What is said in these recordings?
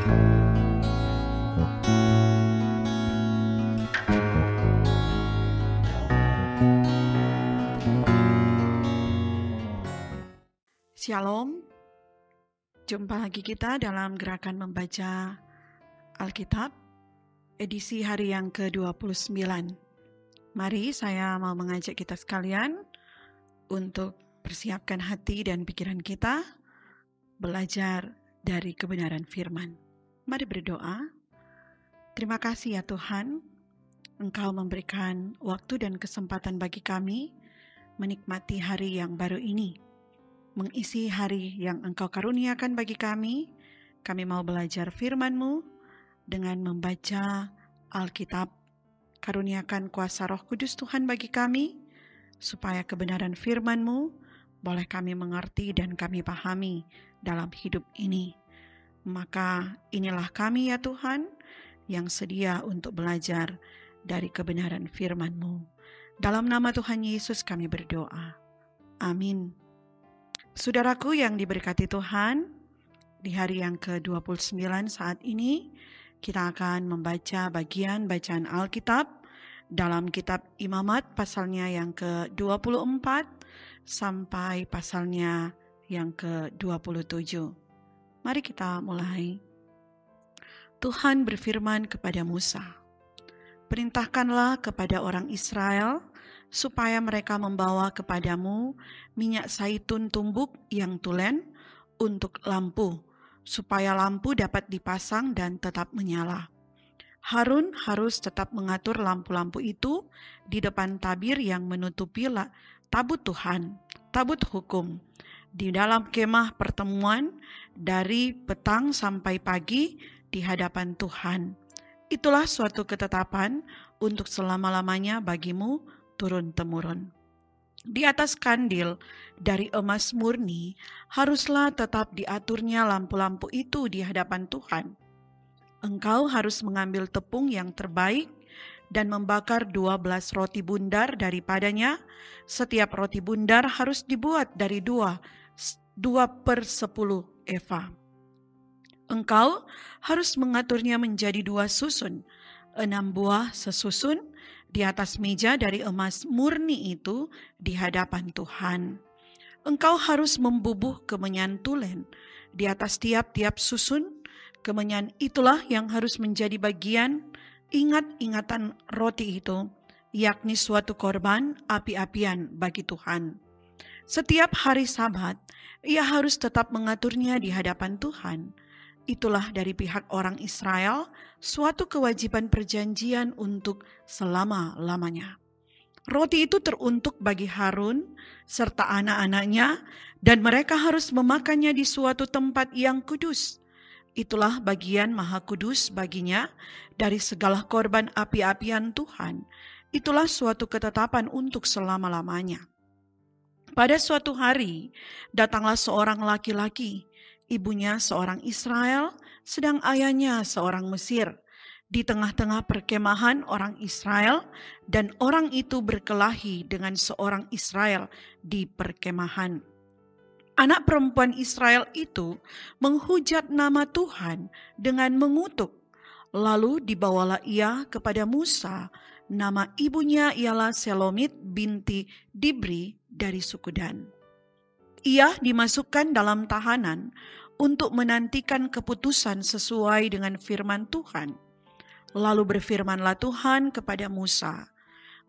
Shalom, jumpa lagi kita dalam gerakan membaca Alkitab, edisi hari yang ke-29. Mari saya mau mengajak kita sekalian untuk persiapkan hati dan pikiran kita, belajar dari kebenaran firman. Mari berdoa. Terima kasih ya Tuhan, Engkau memberikan waktu dan kesempatan bagi kami menikmati hari yang baru ini. Mengisi hari yang Engkau karuniakan bagi kami mau belajar firman-Mu dengan membaca Alkitab. Karuniakan kuasa Roh Kudus Tuhan bagi kami, supaya kebenaran firman-Mu boleh kami mengerti dan kami pahami dalam hidup ini. Maka inilah kami ya Tuhan, yang sedia untuk belajar dari kebenaran firman-Mu. Dalam nama Tuhan Yesus kami berdoa. Amin. Saudaraku yang diberkati Tuhan, di hari yang ke-29 saat ini, kita akan membaca bagian bacaan Alkitab dalam kitab Imamat pasalnya yang ke-24 sampai pasalnya yang ke-27. Mari kita mulai. Tuhan berfirman kepada Musa, "Perintahkanlah kepada orang Israel supaya mereka membawa kepadamu minyak zaitun tumbuk yang tulen untuk lampu, supaya lampu dapat dipasang dan tetap menyala. Harun harus tetap mengatur lampu-lampu itu di depan tabir yang menutupi tabut Tuhan, tabut hukum, di dalam kemah pertemuan dari petang sampai pagi di hadapan Tuhan. Itulah suatu ketetapan untuk selama-lamanya bagimu turun-temurun. Di atas kandil dari emas murni haruslah tetap diaturnya lampu-lampu itu di hadapan Tuhan. Engkau harus mengambil tepung yang terbaik dan membakar 12 roti bundar daripadanya. Setiap roti bundar harus dibuat dari 2/10 eva. Engkau harus mengaturnya menjadi 2 susun, 6 buah sesusun, di atas meja dari emas murni itu di hadapan Tuhan. Engkau harus membubuh kemenyan tulen di atas tiap-tiap susun. Kemenyan itulah yang harus menjadi bagian ingat-ingatan roti itu, yakni suatu korban api-apian bagi Tuhan. Setiap hari Sabat, ia harus tetap mengaturnya di hadapan Tuhan. Itulah dari pihak orang Israel suatu kewajiban perjanjian untuk selama-lamanya. Roti itu teruntuk bagi Harun serta anak-anaknya, dan mereka harus memakannya di suatu tempat yang kudus. Itulah bagian maha kudus baginya dari segala korban api-apian Tuhan. Itulah suatu ketetapan untuk selama-lamanya. Pada suatu hari, datanglah seorang laki-laki, ibunya seorang Israel, sedang ayahnya seorang Mesir, di tengah-tengah perkemahan orang Israel, dan orang itu berkelahi dengan seorang Israel di perkemahan. Anak perempuan Israel itu menghujat nama Tuhan dengan mengutuk. Lalu dibawalah ia kepada Musa. Nama ibunya ialah Selomit binti Dibri dari suku Dan. Ia dimasukkan dalam tahanan untuk menantikan keputusan sesuai dengan firman Tuhan. Lalu berfirmanlah Tuhan kepada Musa,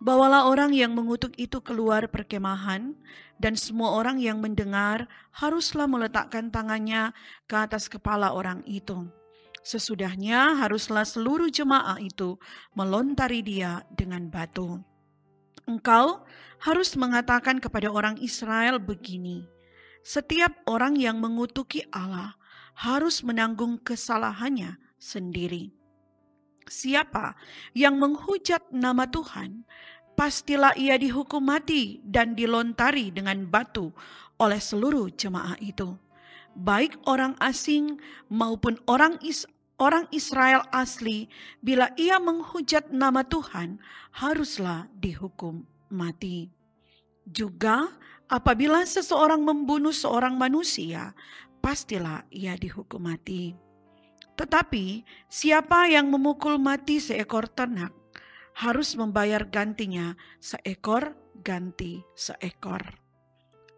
"Bawalah orang yang mengutuk itu keluar perkemahan, dan semua orang yang mendengar haruslah meletakkan tangannya ke atas kepala orang itu. Sesudahnya haruslah seluruh jemaah itu melontari dia dengan batu. Engkau harus mengatakan kepada orang Israel begini, setiap orang yang mengutuki Allah harus menanggung kesalahannya sendiri. Siapa yang menghujat nama Tuhan, pastilah ia dihukum mati dan dilontari dengan batu oleh seluruh jemaah itu, baik orang asing maupun orang Israel asli. Bila ia menghujat nama Tuhan, haruslah dihukum mati. Juga apabila seseorang membunuh seorang manusia, pastilah ia dihukum mati. Tetapi siapa yang memukul mati seekor ternak harus membayar gantinya seekor ganti seekor.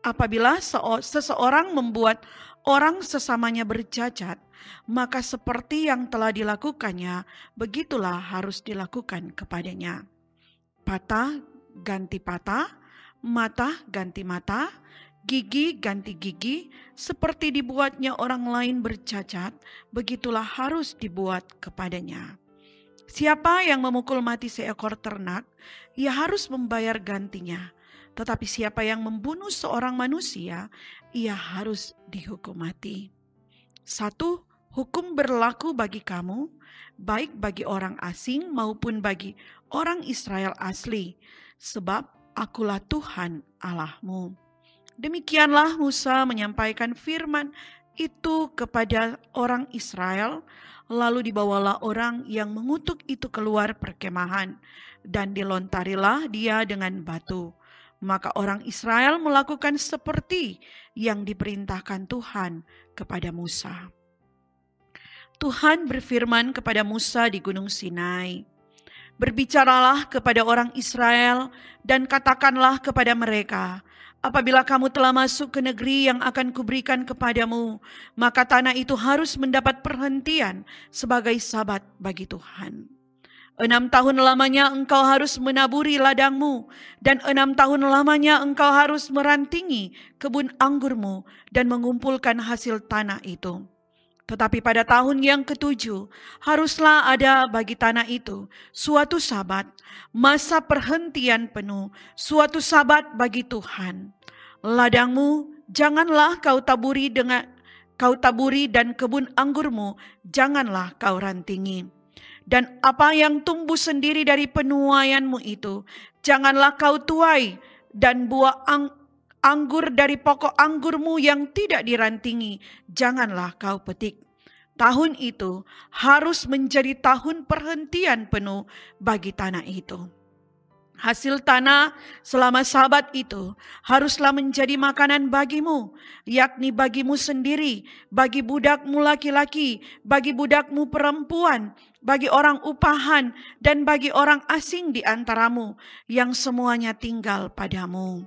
Apabila seseorang membuat orang sesamanya bercacat, maka seperti yang telah dilakukannya, begitulah harus dilakukan kepadanya. Patah ganti patah, mata ganti mata, gigi ganti gigi, seperti dibuatnya orang lain bercacat, begitulah harus dibuat kepadanya. Siapa yang memukul mati seekor ternak, ia harus membayar gantinya. Tetapi siapa yang membunuh seorang manusia, ia harus dihukum mati. 1. Hukum berlaku bagi kamu, baik bagi orang asing maupun bagi orang Israel asli, sebab akulah Tuhan Allahmu. Demikianlah Musa menyampaikan firman itu kepada orang Israel, lalu dibawalah orang yang mengutuk itu keluar perkemahan, dan dilontarilah dia dengan batu. Maka orang Israel melakukan seperti yang diperintahkan Tuhan kepada Musa. Tuhan berfirman kepada Musa di Gunung Sinai, "Berbicaralah kepada orang Israel dan katakanlah kepada mereka, apabila kamu telah masuk ke negeri yang akan kuberikan kepadamu, maka tanah itu harus mendapat perhentian sebagai sabat bagi Tuhan. 6 tahun lamanya engkau harus menaburi ladangmu, dan 6 tahun lamanya engkau harus merantingi kebun anggurmu dan mengumpulkan hasil tanah itu. Tetapi pada tahun yang ke-7 haruslah ada bagi tanah itu suatu sabat, masa perhentian penuh, suatu sabat bagi Tuhan. Ladangmu janganlah kau taburi dan kebun anggurmu janganlah kau rantingi. Dan apa yang tumbuh sendiri dari penuaianmu itu janganlah kau tuai, dan buah anggur dari pokok anggurmu yang tidak dirantingi janganlah kau petik. Tahun itu harus menjadi tahun perhentian penuh bagi tanah itu. Hasil tanah selama sabat itu haruslah menjadi makanan bagimu, yakni bagimu sendiri, bagi budakmu laki-laki, bagi budakmu perempuan, bagi orang upahan, dan bagi orang asing di antaramu yang semuanya tinggal padamu.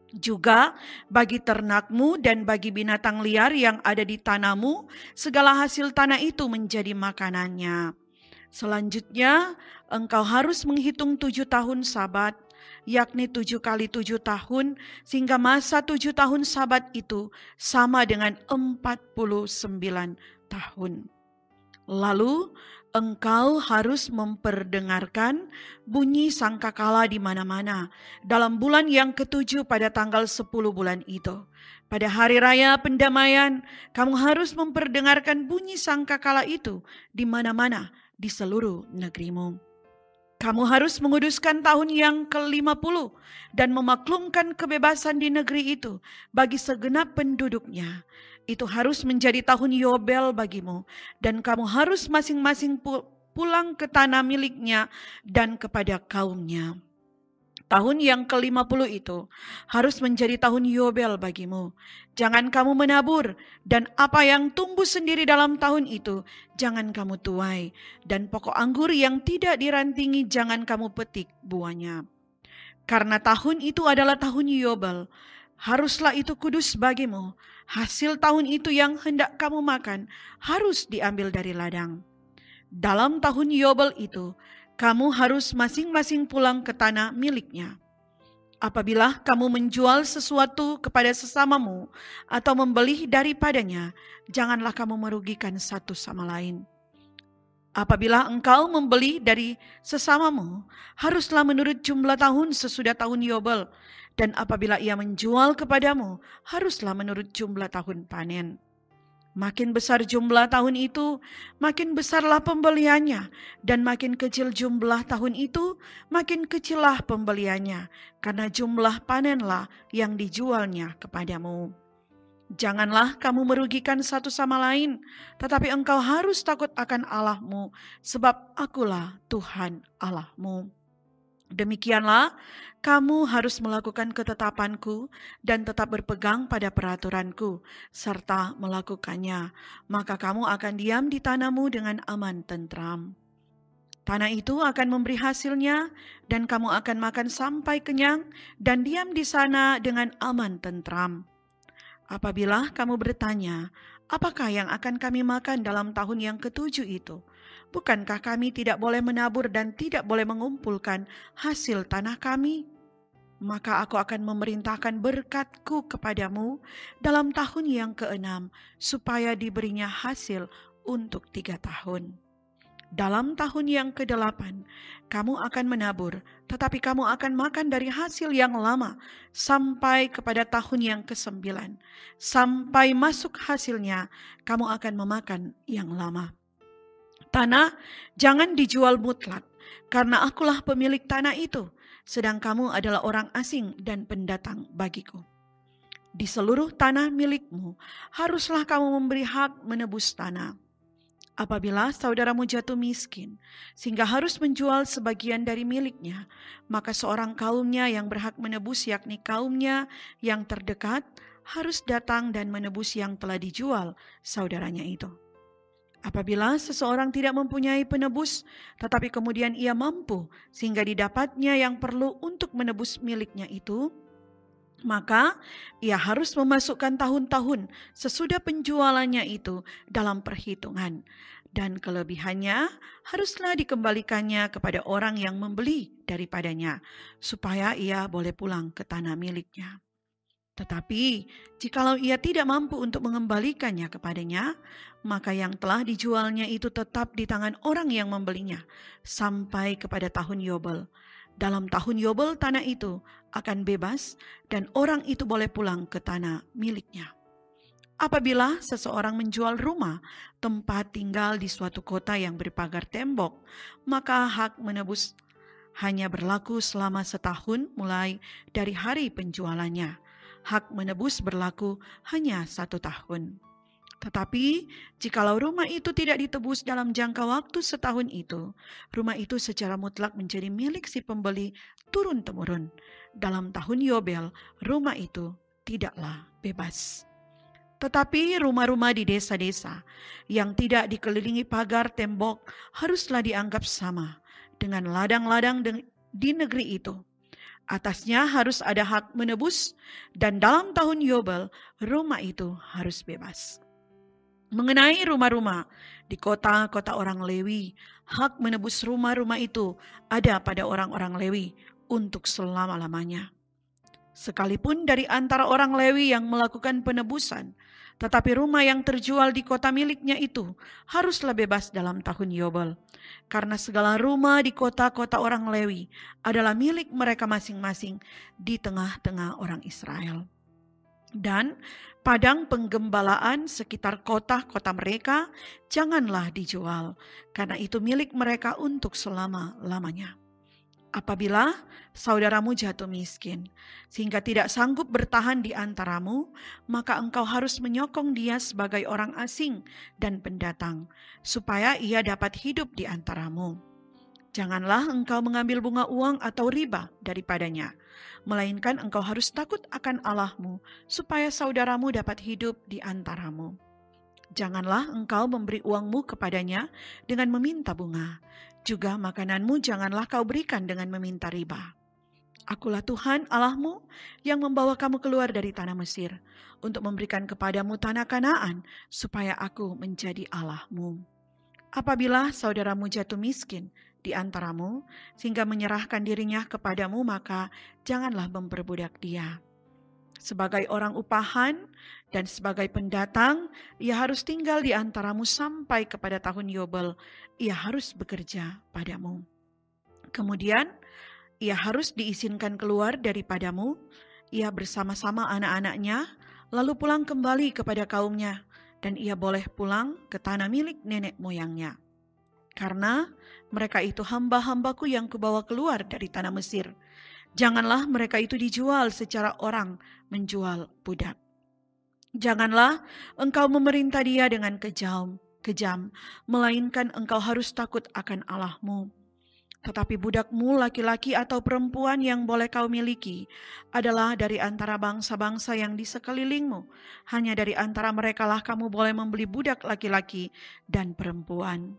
Juga bagi ternakmu dan bagi binatang liar yang ada di tanahmu, segala hasil tanah itu menjadi makanannya. Selanjutnya, engkau harus menghitung 7 tahun sabat, yakni 7 kali 7 tahun, sehingga masa 7 tahun sabat itu sama dengan 49 tahun. Lalu, engkau harus memperdengarkan bunyi sangkakala di mana-mana dalam bulan yang ke-7 pada tanggal 10 bulan itu. Pada hari raya pendamaian, kamu harus memperdengarkan bunyi sangkakala itu di mana-mana di seluruh negerimu. Kamu harus menguduskan tahun yang ke-50 dan memaklumkan kebebasan di negeri itu bagi segenap penduduknya. Itu harus menjadi tahun Yobel bagimu, dan kamu harus masing-masing pulang ke tanah miliknya dan kepada kaumnya. Tahun yang ke-50 itu harus menjadi tahun Yobel bagimu. Jangan kamu menabur, dan apa yang tumbuh sendiri dalam tahun itu jangan kamu tuai, dan pokok anggur yang tidak dirantingi jangan kamu petik buahnya. Karena tahun itu adalah tahun Yobel, haruslah itu kudus bagimu. Hasil tahun itu yang hendak kamu makan harus diambil dari ladang. Dalam tahun Yobel itu, kamu harus masing-masing pulang ke tanah miliknya. Apabila kamu menjual sesuatu kepada sesamamu atau membeli daripadanya, janganlah kamu merugikan satu sama lain. Apabila engkau membeli dari sesamamu, haruslah menurut jumlah tahun sesudah tahun Yobel, dan apabila ia menjual kepadamu, haruslah menurut jumlah tahun panen. Makin besar jumlah tahun itu, makin besarlah pembeliannya, dan makin kecil jumlah tahun itu, makin kecillah pembeliannya, karena jumlah panenlah yang dijualnya kepadamu. Janganlah kamu merugikan satu sama lain, tetapi engkau harus takut akan Allahmu, sebab akulah Tuhan Allahmu. Demikianlah, kamu harus melakukan ketetapanku dan tetap berpegang pada peraturanku, serta melakukannya. Maka kamu akan diam di tanahmu dengan aman tentram. Tanah itu akan memberi hasilnya, dan kamu akan makan sampai kenyang dan diam di sana dengan aman tentram. Apabila kamu bertanya, apakah yang akan kami makan dalam tahun yang ketujuh itu? Bukankah kami tidak boleh menabur dan tidak boleh mengumpulkan hasil tanah kami? Maka aku akan memerintahkan berkat-Ku kepadamu dalam tahun yang keenam, supaya diberinya hasil untuk 3 tahun. Dalam tahun yang ke-8, kamu akan menabur, tetapi kamu akan makan dari hasil yang lama sampai kepada tahun yang ke-9. Sampai masuk hasilnya, kamu akan memakan yang lama. Tanah jangan dijual mutlak, karena akulah pemilik tanah itu, sedang kamu adalah orang asing dan pendatang bagiku. Di seluruh tanah milikmu, haruslah kamu memberi hak menebus tanah. Apabila saudaramu jatuh miskin, sehingga harus menjual sebagian dari miliknya, maka seorang kaumnya yang berhak menebus, yakni kaumnya yang terdekat, harus datang dan menebus yang telah dijual saudaranya itu. Apabila seseorang tidak mempunyai penebus, tetapi kemudian ia mampu sehingga didapatnya yang perlu untuk menebus miliknya itu, maka ia harus memasukkan tahun-tahun sesudah penjualannya itu dalam perhitungan, dan kelebihannya haruslah dikembalikannya kepada orang yang membeli daripadanya, supaya ia boleh pulang ke tanah miliknya. Tetapi jikalau ia tidak mampu untuk mengembalikannya kepadanya, maka yang telah dijualnya itu tetap di tangan orang yang membelinya sampai kepada tahun Yobel. Dalam tahun Yobel tanah itu akan bebas dan orang itu boleh pulang ke tanah miliknya. Apabila seseorang menjual rumah, tempat tinggal di suatu kota yang berpagar tembok, maka hak menebus hanya berlaku selama setahun mulai dari hari penjualannya. Hak menebus berlaku hanya 1 tahun. Tetapi jikalau rumah itu tidak ditebus dalam jangka waktu setahun itu, rumah itu secara mutlak menjadi milik si pembeli turun-temurun. Dalam tahun Yobel, rumah itu tidaklah bebas. Tetapi rumah-rumah di desa-desa yang tidak dikelilingi pagar tembok haruslah dianggap sama dengan ladang-ladang di negeri itu. Atasnya harus ada hak menebus, dan dalam tahun Yobel, rumah itu harus bebas. Mengenai rumah-rumah di kota-kota orang Lewi, hak menebus rumah-rumah itu ada pada orang-orang Lewi untuk selama-lamanya. Sekalipun dari antara orang Lewi yang melakukan penebusan, tetapi rumah yang terjual di kota miliknya itu haruslah bebas dalam tahun Yobel. Karena segala rumah di kota-kota orang Lewi adalah milik mereka masing-masing di tengah-tengah orang Israel. Dan padang penggembalaan sekitar kota-kota mereka janganlah dijual, karena itu milik mereka untuk selama-lamanya. Apabila saudaramu jatuh miskin, sehingga tidak sanggup bertahan di antaramu, maka engkau harus menyokong dia sebagai orang asing dan pendatang, supaya ia dapat hidup di antaramu. Janganlah engkau mengambil bunga uang atau riba daripadanya, melainkan engkau harus takut akan Allahmu, supaya saudaramu dapat hidup di antaramu. Janganlah engkau memberi uangmu kepadanya dengan meminta bunga, juga makananmu janganlah kau berikan dengan meminta riba. Akulah Tuhan Allahmu yang membawa kamu keluar dari tanah Mesir, untuk memberikan kepadamu tanah Kanaan, supaya aku menjadi Allahmu. Apabila saudaramu jatuh miskin di antaramu, sehingga menyerahkan dirinya kepadamu, maka janganlah memperbudak dia. Sebagai orang upahan dan sebagai pendatang, ia harus tinggal di antaramu sampai kepada tahun Yobel. Ia harus bekerja padamu. Kemudian, ia harus diizinkan keluar daripadamu, ia bersama-sama anak-anaknya, lalu pulang kembali kepada kaumnya, dan ia boleh pulang ke tanah milik nenek moyangnya. Karena mereka itu hamba-hambaku yang kubawa keluar dari tanah Mesir. Janganlah mereka itu dijual secara orang menjual budak. Janganlah engkau memerintah dia dengan kejam, melainkan engkau harus takut akan Allahmu. Tetapi budakmu laki-laki atau perempuan yang boleh kau miliki adalah dari antara bangsa-bangsa yang di sekelilingmu. Hanya dari antara merekalah kamu boleh membeli budak laki-laki dan perempuan.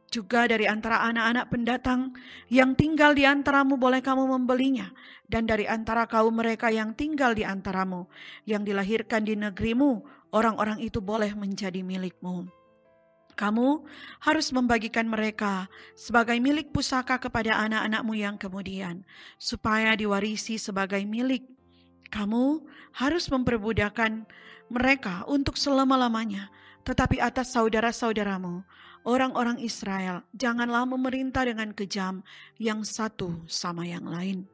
Juga dari antara anak-anak pendatang yang tinggal di antaramu boleh kamu membelinya. Dan dari antara kaum mereka yang tinggal di antaramu, yang dilahirkan di negerimu, orang-orang itu boleh menjadi milikmu. Kamu harus membagikan mereka sebagai milik pusaka kepada anak-anakmu yang kemudian, supaya diwarisi sebagai milik. Kamu harus memperbudakan mereka untuk selama-lamanya. Tetapi atas saudara-saudaramu, orang-orang Israel, janganlah memerintah dengan kejam yang satu sama yang lain.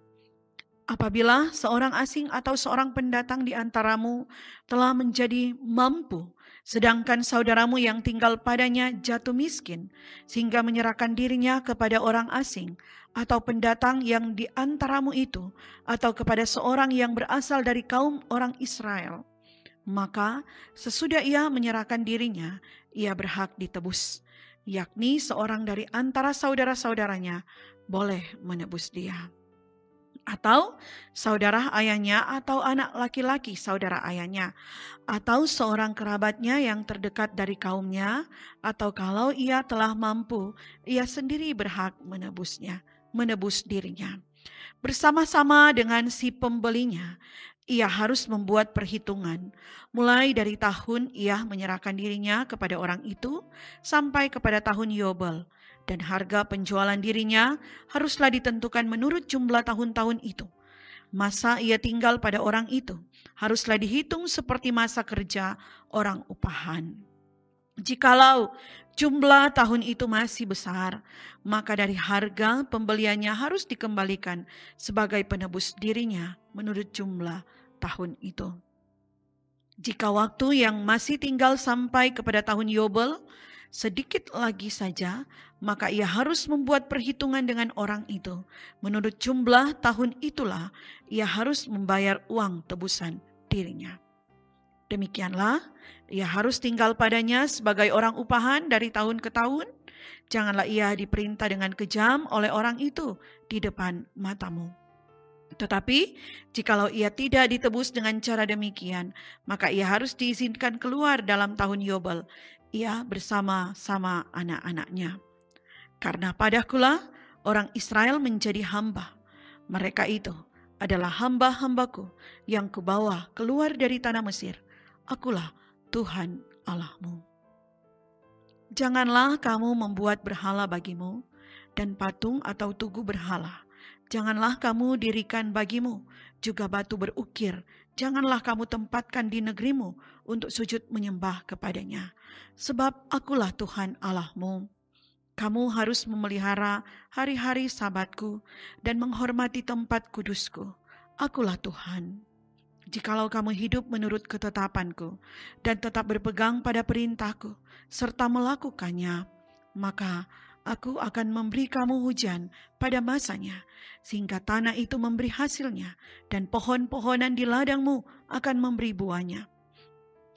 Apabila seorang asing atau seorang pendatang di antaramu telah menjadi mampu, sedangkan saudaramu yang tinggal padanya jatuh miskin, sehingga menyerahkan dirinya kepada orang asing atau pendatang yang di antaramu itu, atau kepada seorang yang berasal dari kaum orang Israel, maka sesudah ia menyerahkan dirinya, ia berhak ditebus, yakni seorang dari antara saudara-saudaranya boleh menebus dia. Atau saudara ayahnya atau anak laki-laki saudara ayahnya, atau seorang kerabatnya yang terdekat dari kaumnya, atau kalau ia telah mampu, ia sendiri berhak menebus dirinya. Bersama-sama dengan si pembelinya, ia harus membuat perhitungan, mulai dari tahun ia menyerahkan dirinya kepada orang itu, sampai kepada tahun Yobel. Dan harga penjualan dirinya haruslah ditentukan menurut jumlah tahun-tahun itu. Masa ia tinggal pada orang itu haruslah dihitung seperti masa kerja orang upahan. Jikalau jumlah tahun itu masih besar, maka dari harga pembeliannya harus dikembalikan sebagai penebus dirinya menurut jumlah tahun itu. Jika waktu yang masih tinggal sampai kepada tahun Yobel sedikit lagi saja, maka ia harus membuat perhitungan dengan orang itu. Menurut jumlah tahun itulah ia harus membayar uang tebusan dirinya. Demikianlah, ia harus tinggal padanya sebagai orang upahan dari tahun ke tahun. Janganlah ia diperintah dengan kejam oleh orang itu di depan matamu. Tetapi jikalau ia tidak ditebus dengan cara demikian, maka ia harus diizinkan keluar dalam tahun Yobel, ia bersama-sama anak-anaknya. Karena padakulah orang Israel menjadi hamba. Mereka itu adalah hamba-hambaku yang kubawa keluar dari tanah Mesir. Akulah Tuhan Allahmu. Janganlah kamu membuat berhala bagimu dan patung atau tugu berhala. Janganlah kamu dirikan bagimu juga batu berukir. Janganlah kamu tempatkan di negerimu untuk sujud menyembah kepadanya. Sebab akulah Tuhan Allahmu. Kamu harus memelihara hari-hari sabatku dan menghormati tempat kudusku. Akulah Tuhan. Jikalau kamu hidup menurut ketetapanku dan tetap berpegang pada perintahku serta melakukannya, maka aku akan memberi kamu hujan pada masanya, sehingga tanah itu memberi hasilnya, dan pohon-pohonan di ladangmu akan memberi buahnya.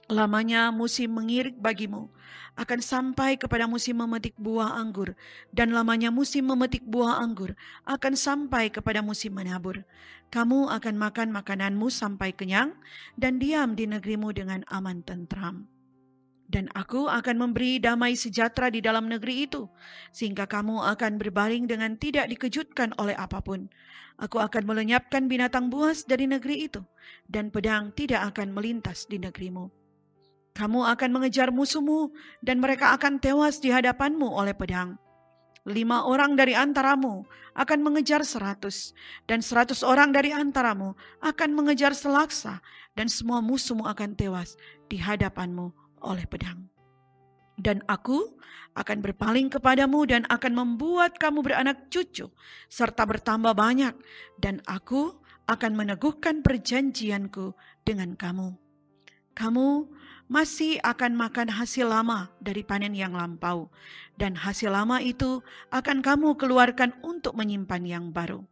Lamanya musim mengirik bagimu akan sampai kepada musim memetik buah anggur, dan lamanya musim memetik buah anggur akan sampai kepada musim menabur. Kamu akan makan makananmu sampai kenyang, dan diam di negerimu dengan aman tentram. Dan aku akan memberi damai sejahtera di dalam negeri itu, sehingga kamu akan berbaring dengan tidak dikejutkan oleh apapun. Aku akan melenyapkan binatang buas dari negeri itu, dan pedang tidak akan melintas di negerimu. Kamu akan mengejar musuhmu, dan mereka akan tewas di hadapanmu oleh pedang. 5 orang dari antaramu akan mengejar 100, dan 100 orang dari antaramu akan mengejar selaksa, dan semua musuhmu akan tewas di hadapanmu oleh pedang. Dan aku akan berpaling kepadamu dan akan membuat kamu beranak cucu serta bertambah banyak, dan aku akan meneguhkan perjanjianku dengan kamu. Kamu masih akan makan hasil lama dari panen yang lampau, dan hasil lama itu akan kamu keluarkan untuk menyimpan yang baru.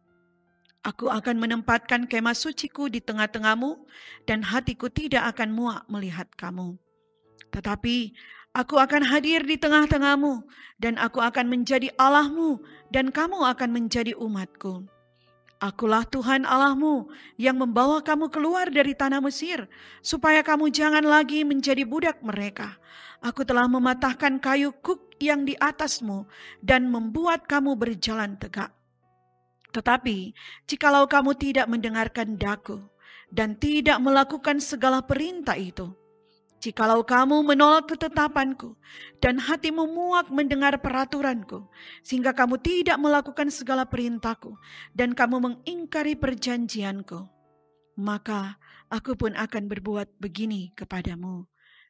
Aku akan menempatkan kemah suciku di tengah-tengahmu, dan hatiku tidak akan muak melihat kamu. Tetapi Aku akan hadir di tengah-tengahmu, dan aku akan menjadi Allahmu, dan kamu akan menjadi umatku. Akulah Tuhan Allahmu yang membawa kamu keluar dari tanah Mesir, supaya kamu jangan lagi menjadi budak mereka. Aku telah mematahkan kayu kuk yang di atasmu dan membuat kamu berjalan tegak. Tetapi jikalau kamu tidak mendengarkan daku dan tidak melakukan segala perintah itu, jikalau kamu menolak ketetapanku dan hatimu muak mendengar peraturanku, sehingga kamu tidak melakukan segala perintahku dan kamu mengingkari perjanjianku, maka aku pun akan berbuat begini kepadamu,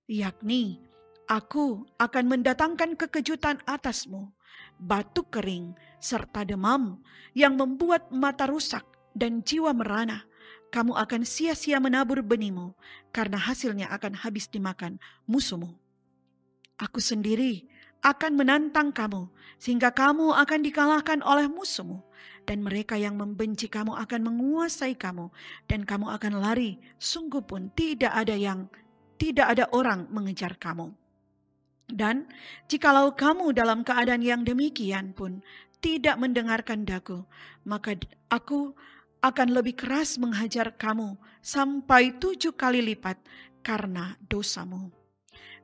yakni aku akan mendatangkan kekejutan atasmu, batuk kering serta demam yang membuat mata rusak dan jiwa merana. Kamu akan sia-sia menabur benihmu, karena hasilnya akan habis dimakan musuhmu. Aku sendiri akan menantang kamu, sehingga kamu akan dikalahkan oleh musuhmu, dan mereka yang membenci kamu akan menguasai kamu, dan kamu akan lari, sungguh pun tidak ada orang mengejar kamu. Dan jikalau kamu dalam keadaan yang demikian pun tidak mendengarkan daku, maka aku akan lebih keras menghajar kamu sampai 7 kali lipat karena dosamu.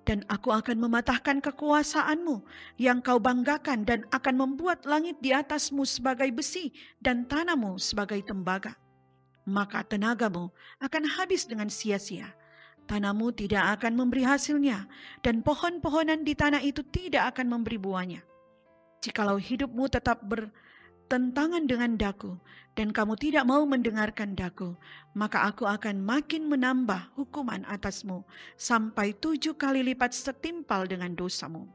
Dan aku akan mematahkan kekuasaanmu yang kau banggakan dan akan membuat langit di atasmu sebagai besi dan tanahmu sebagai tembaga. Maka tenagamu akan habis dengan sia-sia. Tanahmu tidak akan memberi hasilnya dan pohon-pohonan di tanah itu tidak akan memberi buahnya. Jikalau hidupmu tetap bertentangan dengan daku dan kamu tidak mau mendengarkan daku, maka aku akan makin menambah hukuman atasmu sampai 7 kali lipat setimpal dengan dosamu.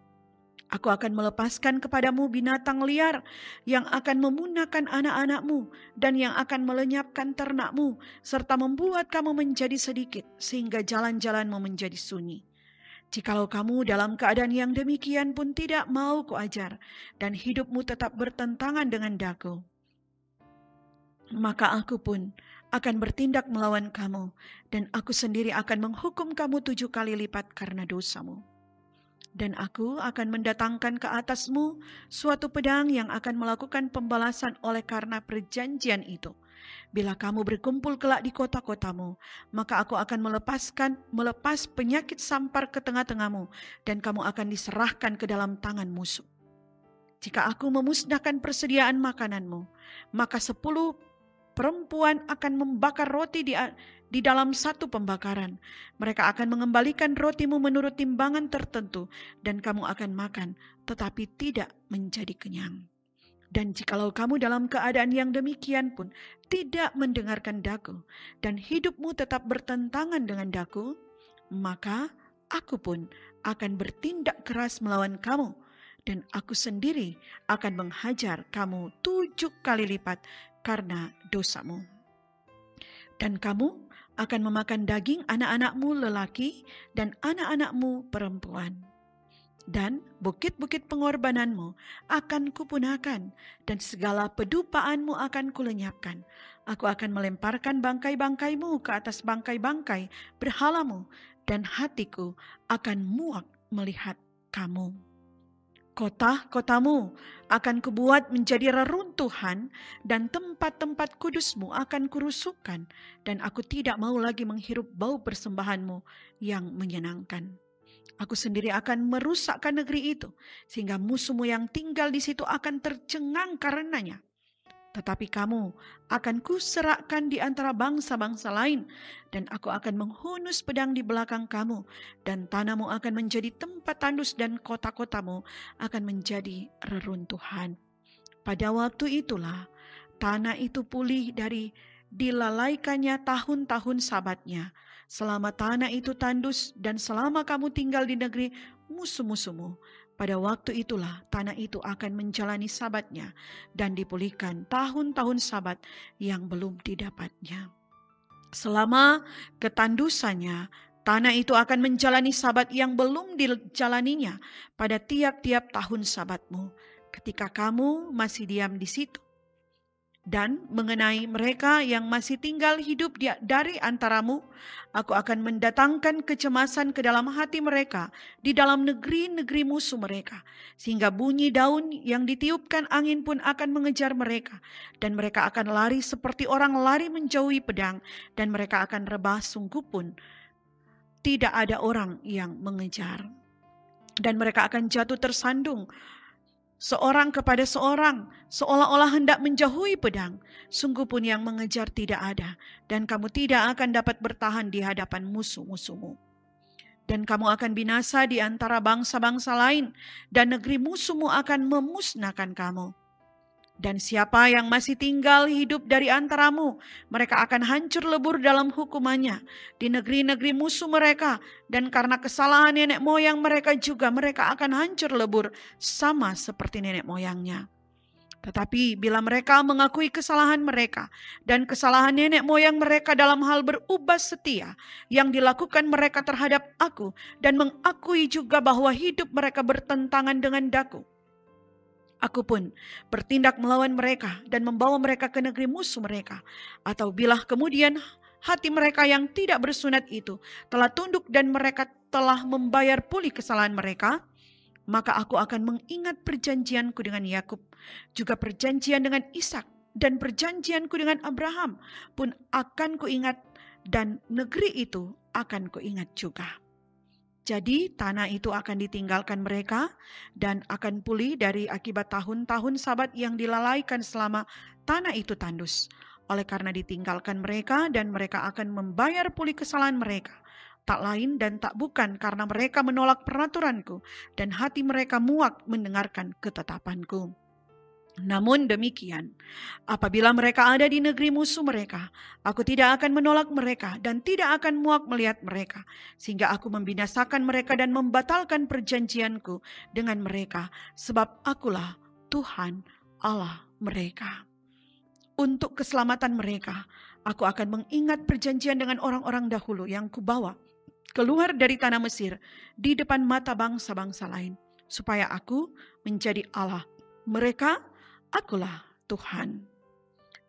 Aku akan melepaskan kepadamu binatang liar yang akan memunahkan anak-anakmu dan yang akan melenyapkan ternakmu, serta membuat kamu menjadi sedikit sehingga jalan-jalanmu menjadi sunyi. Jikalau kamu dalam keadaan yang demikian pun tidak mau kuajar dan hidupmu tetap bertentangan dengan daku, maka aku pun akan bertindak melawan kamu dan aku sendiri akan menghukum kamu 7 kali lipat karena dosamu. Dan aku akan mendatangkan ke atasmu suatu pedang yang akan melakukan pembalasan oleh karena perjanjian itu. Bila kamu berkumpul kelak di kota-kotamu, maka aku akan melepas penyakit sampar ke tengah-tengahmu, dan kamu akan diserahkan ke dalam tangan musuh. Jika aku memusnahkan persediaan makananmu, maka 10 perempuan akan membakar roti di dalam satu pembakaran. Mereka akan mengembalikan rotimu menurut timbangan tertentu, dan kamu akan makan, tetapi tidak menjadi kenyang. Dan jikalau kamu dalam keadaan yang demikian pun tidak mendengarkan daku, dan hidupmu tetap bertentangan dengan daku, maka aku pun akan bertindak keras melawan kamu, dan aku sendiri akan menghajar kamu 7 kali lipat karena dosamu. Dan kamu akan memakan daging anak-anakmu lelaki dan anak-anakmu perempuan. Dan bukit-bukit pengorbananmu akan kupunahkan, dan segala pedupaanmu akan kulenyapkan. Aku akan melemparkan bangkai-bangkaimu ke atas bangkai-bangkai berhalamu, dan hatiku akan muak melihat kamu. Kota-kotamu akan kubuat menjadi reruntuhan, dan tempat-tempat kudusmu akan kurusukkan, dan aku tidak mau lagi menghirup bau persembahanmu yang menyenangkan. Aku sendiri akan merusakkan negeri itu, sehingga musuhmu yang tinggal di situ akan tercengang karenanya. Tetapi kamu akan kuserahkan di antara bangsa-bangsa lain, dan aku akan menghunus pedang di belakang kamu, dan tanahmu akan menjadi tempat tandus dan kota-kotamu akan menjadi reruntuhan. Pada waktu itulah tanah itu pulih dari dilalaikannya tahun-tahun sabatnya. Selama tanah itu tandus dan selama kamu tinggal di negeri musuh-musuhmu, pada waktu itulah tanah itu akan menjalani sabatnya dan dipulihkan tahun-tahun sabat yang belum didapatnya. Selama ketandusannya, tanah itu akan menjalani sabat yang belum dijalaninya pada tiap-tiap tahun sabatmu, ketika kamu masih diam di situ. Dan mengenai mereka yang masih tinggal hidup dari antaramu, aku akan mendatangkan kecemasan ke dalam hati mereka di dalam negeri-negeri musuh mereka, sehingga bunyi daun yang ditiupkan angin pun akan mengejar mereka, dan mereka akan lari seperti orang lari menjauhi pedang, dan mereka akan rebah, sungguh pun tidak ada orang yang mengejar. Dan mereka akan jatuh tersandung seorang kepada seorang, seolah-olah hendak menjauhi pedang. Sungguh pun yang mengejar tidak ada, dan kamu tidak akan dapat bertahan di hadapan musuh-musuhmu. Dan kamu akan binasa di antara bangsa-bangsa lain, dan negeri musuhmu akan memusnahkan kamu. Dan siapa yang masih tinggal hidup dari antaramu, mereka akan hancur lebur dalam hukumannya di negeri-negeri musuh mereka. Dan karena kesalahan nenek moyang mereka juga, mereka akan hancur lebur sama seperti nenek moyangnya. Tetapi bila mereka mengakui kesalahan mereka dan kesalahan nenek moyang mereka dalam hal berubah setia yang dilakukan mereka terhadap aku, dan mengakui juga bahwa hidup mereka bertentangan dengan daku, aku pun bertindak melawan mereka dan membawa mereka ke negeri musuh mereka. Atau bila kemudian hati mereka yang tidak bersunat itu telah tunduk dan mereka telah membayar pulih kesalahan mereka, maka aku akan mengingat perjanjianku dengan Yakub, juga perjanjian dengan Ishak, dan perjanjianku dengan Abraham pun akan kuingat, dan negeri itu akan kuingat juga. Jadi tanah itu akan ditinggalkan mereka dan akan pulih dari akibat tahun-tahun Sabat yang dilalaikan selama tanah itu tandus. Oleh karena ditinggalkan mereka, dan mereka akan membayar pulih kesalahan mereka. Tak lain dan tak bukan karena mereka menolak peraturanku dan hati mereka muak mendengarkan ketetapanku. Namun demikian, apabila mereka ada di negeri musuh mereka, aku tidak akan menolak mereka dan tidak akan muak melihat mereka, sehingga aku membinasakan mereka dan membatalkan perjanjianku dengan mereka, sebab akulah Tuhan Allah mereka. Untuk keselamatan mereka, aku akan mengingat perjanjian dengan orang-orang dahulu yang kubawa keluar dari tanah Mesir di depan mata bangsa-bangsa lain, supaya aku menjadi Allah mereka. Akulah Tuhan.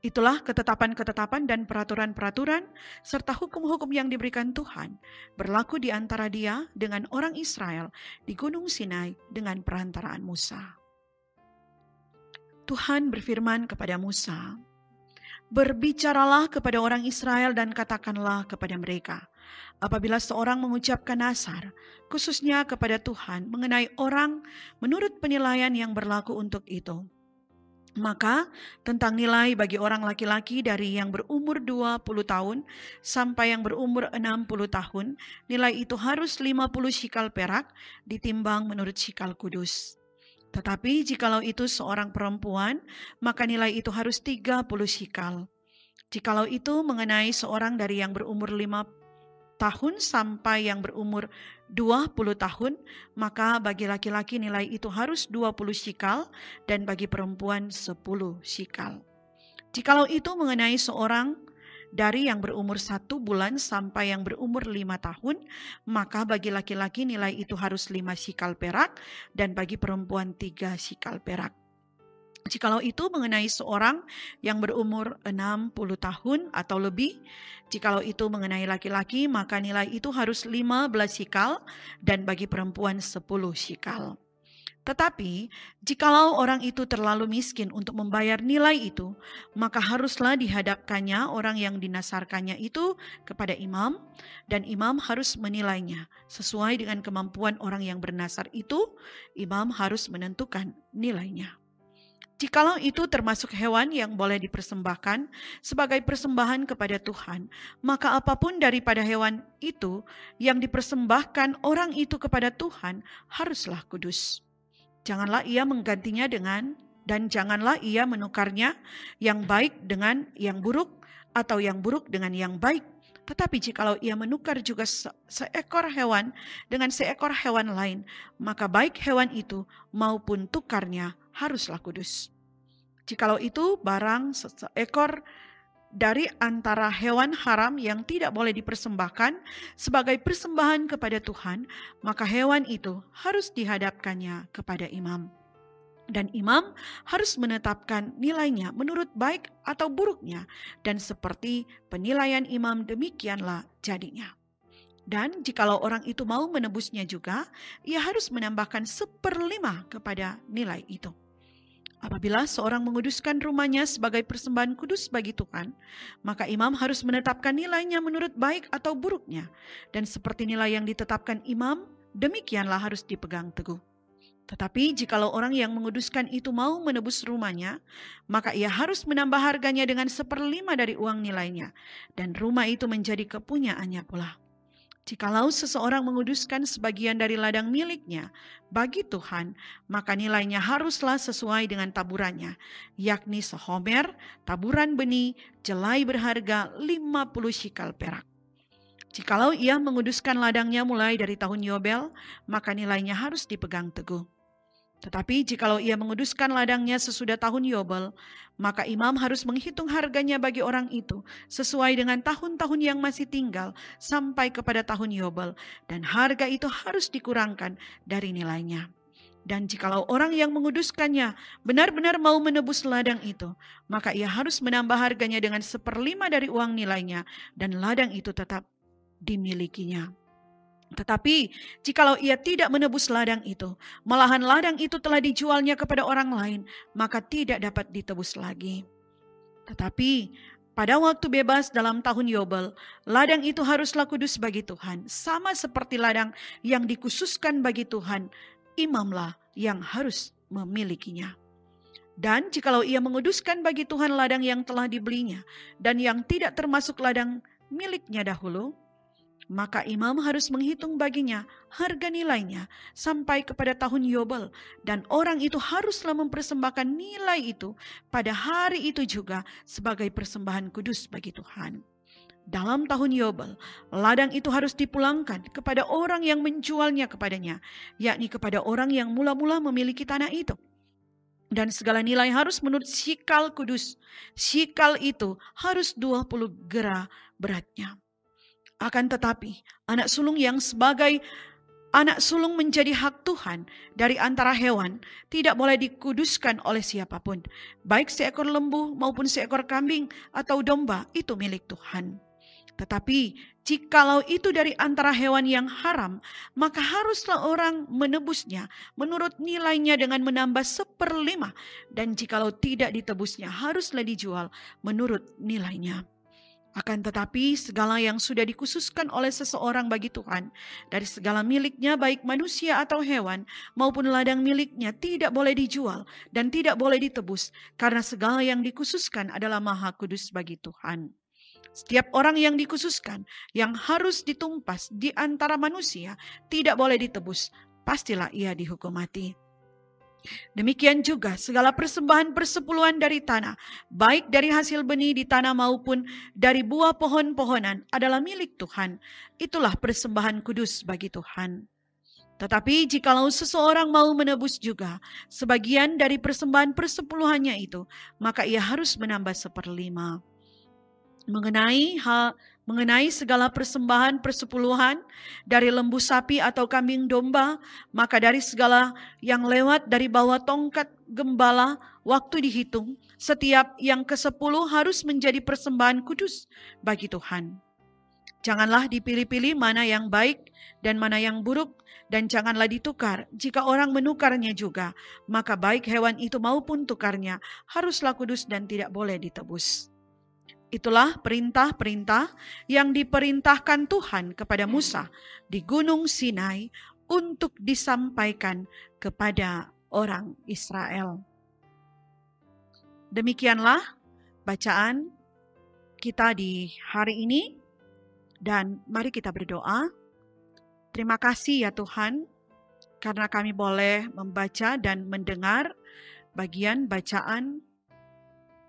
Itulah ketetapan-ketetapan dan peraturan-peraturan serta hukum-hukum yang diberikan Tuhan berlaku di antara Dia dengan orang Israel di Gunung Sinai dengan perantaraan Musa. Tuhan berfirman kepada Musa, "Berbicaralah kepada orang Israel dan katakanlah kepada mereka, apabila seorang mengucapkan nazar, khususnya kepada Tuhan mengenai orang menurut penilaian yang berlaku untuk itu, maka tentang nilai bagi orang laki-laki dari yang berumur 20 tahun sampai yang berumur 60 tahun, nilai itu harus 50 shikal perak ditimbang menurut shikal kudus. Tetapi jikalau itu seorang perempuan, maka nilai itu harus 30 shikal. Jikalau itu mengenai seorang dari yang berumur 5 tahun sampai yang berumur 20 tahun, maka bagi laki-laki nilai itu harus 20 shikal dan bagi perempuan 10 shikal. Jikalau itu mengenai seorang dari yang berumur 1 bulan sampai yang berumur 5 tahun, maka bagi laki-laki nilai itu harus 5 shikal perak dan bagi perempuan 3 shikal perak. Jikalau itu mengenai seorang yang berumur 60 tahun atau lebih, jikalau itu mengenai laki-laki, maka nilai itu harus 15 shikal dan bagi perempuan 10 shikal. Tetapi jikalau orang itu terlalu miskin untuk membayar nilai itu, maka haruslah dihadapkannya orang yang dinasarkannya itu kepada imam, dan imam harus menilainya sesuai dengan kemampuan orang yang bernasar itu. Imam harus menentukan nilainya. Jikalau itu termasuk hewan yang boleh dipersembahkan sebagai persembahan kepada Tuhan, maka apapun daripada hewan itu yang dipersembahkan orang itu kepada Tuhan haruslah kudus. Janganlah ia menggantinya dan janganlah ia menukarnya yang baik dengan yang buruk atau yang buruk dengan yang baik. Tetapi jikalau ia menukar juga seekor hewan dengan seekor hewan lain, maka baik hewan itu maupun tukarnya haruslah kudus. Jikalau itu barang seekor dari antara hewan haram yang tidak boleh dipersembahkan sebagai persembahan kepada Tuhan, maka hewan itu harus dihadapkannya kepada imam. Dan imam harus menetapkan nilainya menurut baik atau buruknya, dan seperti penilaian imam demikianlah jadinya. Dan jikalau orang itu mau menebusnya juga, ia harus menambahkan 1/5 kepada nilai itu. Apabila seorang menguduskan rumahnya sebagai persembahan kudus bagi Tuhan, maka imam harus menetapkan nilainya menurut baik atau buruknya. Dan seperti nilai yang ditetapkan imam, demikianlah harus dipegang teguh. Tetapi jikalau orang yang menguduskan itu mau menebus rumahnya, maka ia harus menambah harganya dengan 1/5 dari uang nilainya, dan rumah itu menjadi kepunyaannya pula. Jikalau seseorang menguduskan sebagian dari ladang miliknya bagi Tuhan, maka nilainya haruslah sesuai dengan taburannya, yakni sehomer, taburan benih, jelai berharga 50 shikal perak. Jikalau ia menguduskan ladangnya mulai dari tahun Yobel, maka nilainya harus dipegang teguh. Tetapi jikalau ia menguduskan ladangnya sesudah tahun Yobel, maka imam harus menghitung harganya bagi orang itu sesuai dengan tahun-tahun yang masih tinggal sampai kepada tahun Yobel, dan harga itu harus dikurangkan dari nilainya. Dan jikalau orang yang menguduskannya benar-benar mau menebus ladang itu, maka ia harus menambah harganya dengan 1/5 dari uang nilainya, dan ladang itu tetap dimilikinya. Tetapi jikalau ia tidak menebus ladang itu, malahan ladang itu telah dijualnya kepada orang lain, maka tidak dapat ditebus lagi. Tetapi pada waktu bebas dalam tahun Yobel, ladang itu haruslah kudus bagi Tuhan, sama seperti ladang yang dikhususkan bagi Tuhan, imamlah yang harus memilikinya. Dan jikalau ia menguduskan bagi Tuhan ladang yang telah dibelinya dan yang tidak termasuk ladang miliknya dahulu, maka imam harus menghitung baginya harga nilainya sampai kepada tahun Yobel, dan orang itu haruslah mempersembahkan nilai itu pada hari itu juga sebagai persembahan kudus bagi Tuhan. Dalam tahun Yobel, ladang itu harus dipulangkan kepada orang yang menjualnya kepadanya, yakni kepada orang yang mula-mula memiliki tanah itu. Dan segala nilai harus menurut shikal kudus. Shikal itu harus 20 gera beratnya. Akan tetapi, anak sulung yang sebagai anak sulung menjadi hak Tuhan dari antara hewan tidak boleh dikuduskan oleh siapapun. Baik seekor lembu maupun seekor kambing atau domba, itu milik Tuhan. Tetapi jikalau itu dari antara hewan yang haram, maka haruslah orang menebusnya menurut nilainya dengan menambah 1/5. Dan jikalau tidak ditebusnya, haruslah dijual menurut nilainya. Akan tetapi segala yang sudah dikhususkan oleh seseorang bagi Tuhan, dari segala miliknya baik manusia atau hewan maupun ladang miliknya, tidak boleh dijual dan tidak boleh ditebus, karena segala yang dikhususkan adalah maha kudus bagi Tuhan. Setiap orang yang dikhususkan, yang harus ditumpas di antara manusia, tidak boleh ditebus, pastilah ia dihukum mati. Demikian juga segala persembahan persepuluhan dari tanah, baik dari hasil benih di tanah maupun dari buah pohon-pohonan, adalah milik Tuhan. Itulah persembahan kudus bagi Tuhan. Tetapi jikalau seseorang mau menebus juga sebagian dari persembahan persepuluhannya itu, maka ia harus menambah 1/5. Mengenai segala persembahan persepuluhan dari lembu sapi atau kambing domba, maka dari segala yang lewat dari bawah tongkat gembala waktu dihitung, setiap yang ke-10 harus menjadi persembahan kudus bagi Tuhan. Janganlah dipilih-pilih mana yang baik dan mana yang buruk, dan janganlah ditukar. Jika orang menukarnya juga, maka baik hewan itu maupun tukarnya haruslah kudus dan tidak boleh ditebus. Itulah perintah-perintah yang diperintahkan Tuhan kepada Musa di Gunung Sinai untuk disampaikan kepada orang Israel. Demikianlah bacaan kita di hari ini, dan mari kita berdoa. Terima kasih ya Tuhan, karena kami boleh membaca dan mendengar bagian bacaan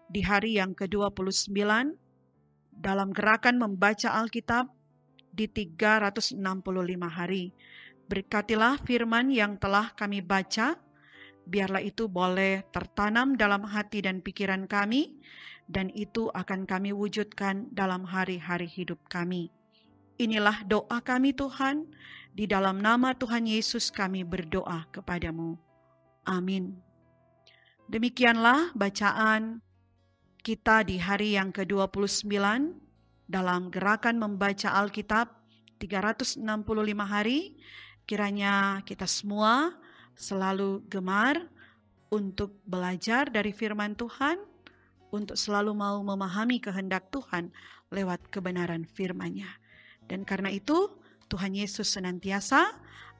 di hari yang ke-29 dalam gerakan membaca Alkitab di 365 hari. Berkatilah firman yang telah kami baca, biarlah itu boleh tertanam dalam hati dan pikiran kami, dan itu akan kami wujudkan dalam hari-hari hidup kami. Inilah doa kami Tuhan, di dalam nama Tuhan Yesus kami berdoa kepadamu. Amin. Demikianlah bacaan kita di hari yang ke-29 dalam gerakan membaca Alkitab 365 hari. Kiranya kita semua selalu gemar untuk belajar dari firman Tuhan, untuk selalu mau memahami kehendak Tuhan lewat kebenaran firman-Nya. Dan karena itu, Tuhan Yesus senantiasa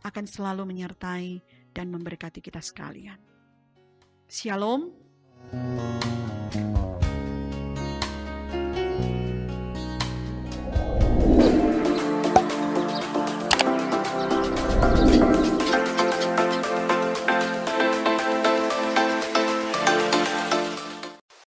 akan selalu menyertai dan memberkati kita sekalian. Shalom.